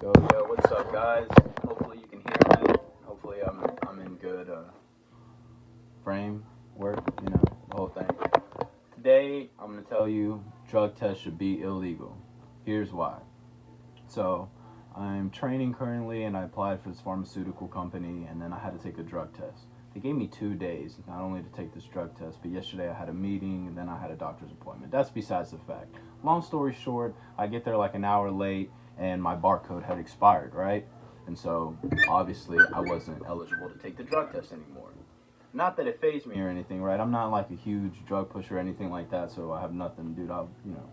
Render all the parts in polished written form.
Yo, what's up, guys? Hopefully you can hear me. Hopefully I'm in good frame, work, the whole thing. Today I'm gonna tell you drug tests should be illegal. Here's why. So I'm training currently, and I applied for this pharmaceutical company, and then I had to take a drug test. They gave me 2 days, not only to take this drug test, but yesterday I had a meeting, and then I had a doctor's appointment. That's besides the fact. Long story short, I get there like an hour late, and my barcode had expired, right? And so obviously I wasn't eligible to take the drug test anymore. Not that it phased me or anything, right? I'm not like a huge drug pusher or anything like that, so I have nothing, dude. I'll,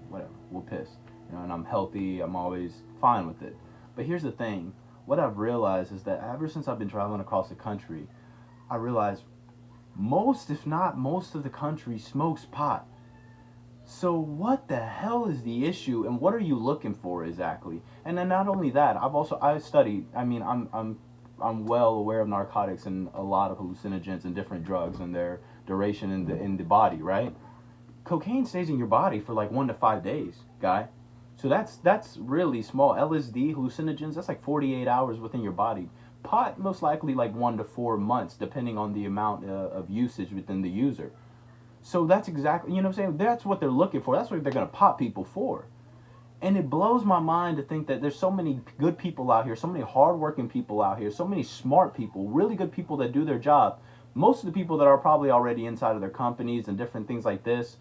whatever. We'll piss. And I'm healthy. I'm always fine with it. But here's the thing. What I've realized is that ever since I've been traveling across the country, I realized most, if not most of the country smokes pot. So what the hell is the issue, and what are you looking for exactly? And then not only that, I studied. I mean, I'm well aware of narcotics and a lot of hallucinogens and different drugs and their duration in the body, right? Cocaine stays in your body for like 1 to 5 days, guy. So that's really small. LSD, hallucinogens, that's like 48 hours within your body. Pot, most likely like 1 to 4 months, depending on the amount of usage within the user. So that's exactly, you know what I'm saying? That's what they're looking for. That's what they're going to pop people for. And it blows my mind to think that there's so many good people out here, so many hardworking people out here, so many smart people, really good people that do their job. Most of the people that are probably already inside of their companies and different things like this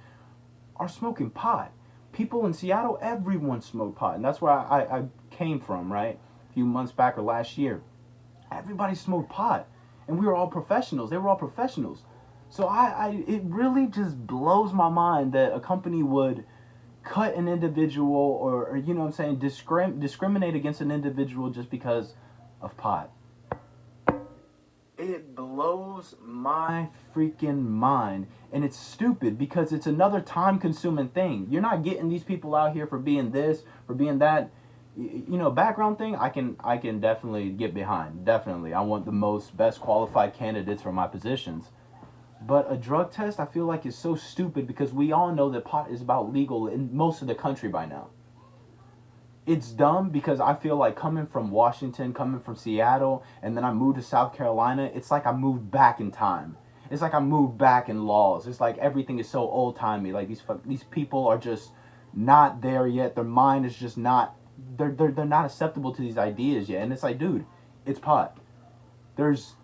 are smoking pot. People in Seattle, everyone smoked pot. And that's where I came from, right? A few months back or last year. Everybody smoked pot. And we were all professionals. They were all professionals. So it really just blows my mind that a company would cut an individual or you know what I'm saying, discriminate against an individual just because of pot. It blows my freaking mind, and it's stupid because it's another time consuming thing. You're not getting these people out here for being this, for being that. Background thing I can definitely get behind. Definitely. I want the most best qualified candidates for my positions. But a drug test, I feel like, is so stupid because we all know that pot is about legal in most of the country by now. It's dumb because I feel like coming from Washington, coming from Seattle, and then I moved to South Carolina, it's like I moved back in time. It's like I moved back in laws. It's like everything is so old timey. Like these people are just not there yet. Their mind is just not. They're not acceptable to these ideas yet. And it's like, dude, it's pot. There's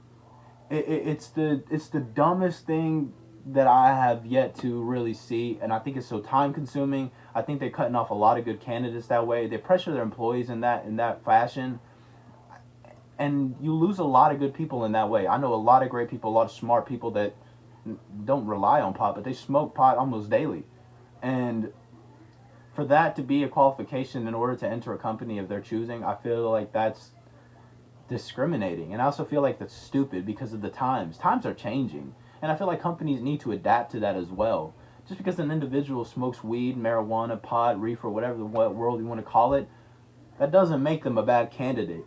it's the dumbest thing that I have yet to really see, and I think it's so time consuming. I think they're cutting off a lot of good candidates that way. They pressure their employees in that fashion, and you lose a lot of good people in that way. I know a lot of great people, a lot of smart people that don't rely on pot, but they smoke pot almost daily, and for that to be a qualification in order to enter a company of their choosing, I feel like that's discriminating. And I also feel like that's stupid because of the times. Times are changing. And I feel like companies need to adapt to that as well. Just because an individual smokes weed, marijuana, pot, reefer, whatever the world you want to call it, that doesn't make them a bad candidate.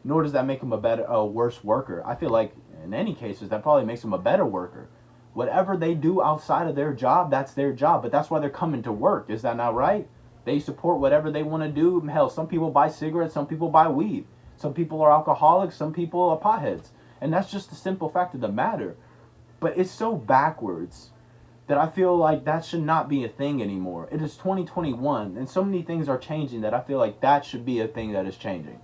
Nor does that make them a worse worker. I feel like in any cases that probably makes them a better worker. Whatever they do outside of their job, that's their job. But that's why they're coming to work. Is that not right? They support whatever they want to do. Hell, some people buy cigarettes, some people buy weed. Some people are alcoholics, some people are potheads. And that's just the simple fact of the matter. But it's so backwards that I feel like that should not be a thing anymore. It is 2021, and so many things are changing that I feel like that should be a thing that is changing.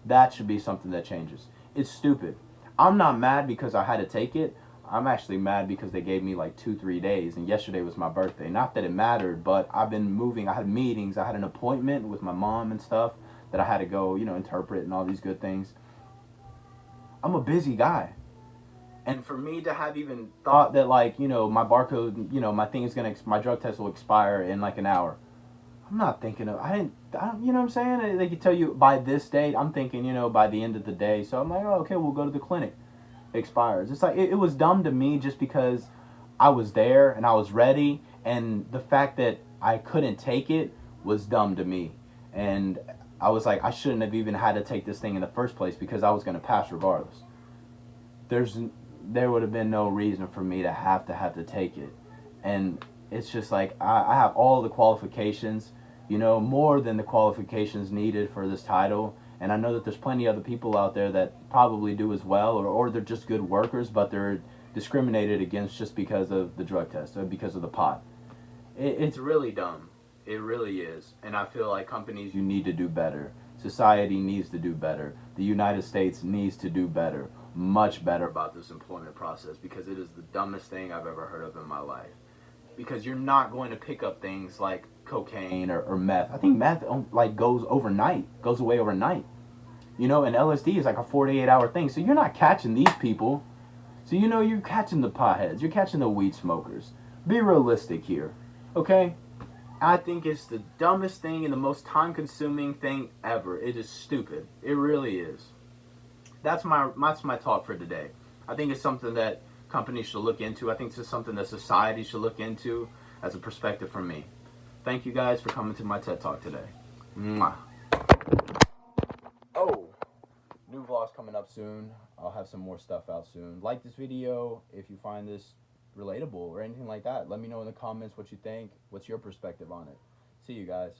That should be something that changes. It's stupid. I'm not mad because I had to take it. I'm actually mad because they gave me like 2, 3 days, and yesterday was my birthday. Not that it mattered, but I've been moving. I had meetings. I had an appointment with my mom and stuff that I had to go, interpret and all these good things. I'm a busy guy. And for me to have even thought that, like, my barcode, my thing is my drug test will expire in like an hour. I'm not thinking of, you know what I'm saying? They could tell you by this date. I'm thinking, by the end of the day. So I'm like, oh, okay, we'll go to the clinic. It expires. It's like, it was dumb to me just because I was there and I was ready. And the fact that I couldn't take it was dumb to me. And I was like, I shouldn't have even had to take this thing in the first place because I was going to pass regardless. There would have been no reason for me to have to take it. And it's just like I have all the qualifications, more than the qualifications needed for this title. And I know that there's plenty of other people out there that probably do as well, or they're just good workers, but they're discriminated against just because of the drug test or because of the pot. It's really dumb. It really is. And I feel like companies, you need to do better. Society needs to do better. The United States needs to do better, much better about this employment process, because it is the dumbest thing I've ever heard of in my life. Because you're not going to pick up things like cocaine or meth. I think meth like goes overnight, goes away overnight. You know, and LSD is like a 48-hour thing. So you're not catching these people. So you know you're catching the potheads, you're catching the weed smokers. Be realistic here, okay? I think it's the dumbest thing and the most time-consuming thing ever. It is stupid. It really is. That's my talk for today. I think it's something that companies should look into. I think this is something that society should look into as a perspective from me. Thank you guys for coming to my TED Talk today. Mwah. Oh, new vlogs coming up soon. I'll have some more stuff out soon. Like this video if you find this relatable or anything like that. Let me know in the comments what you think. What's your perspective on it? See you guys.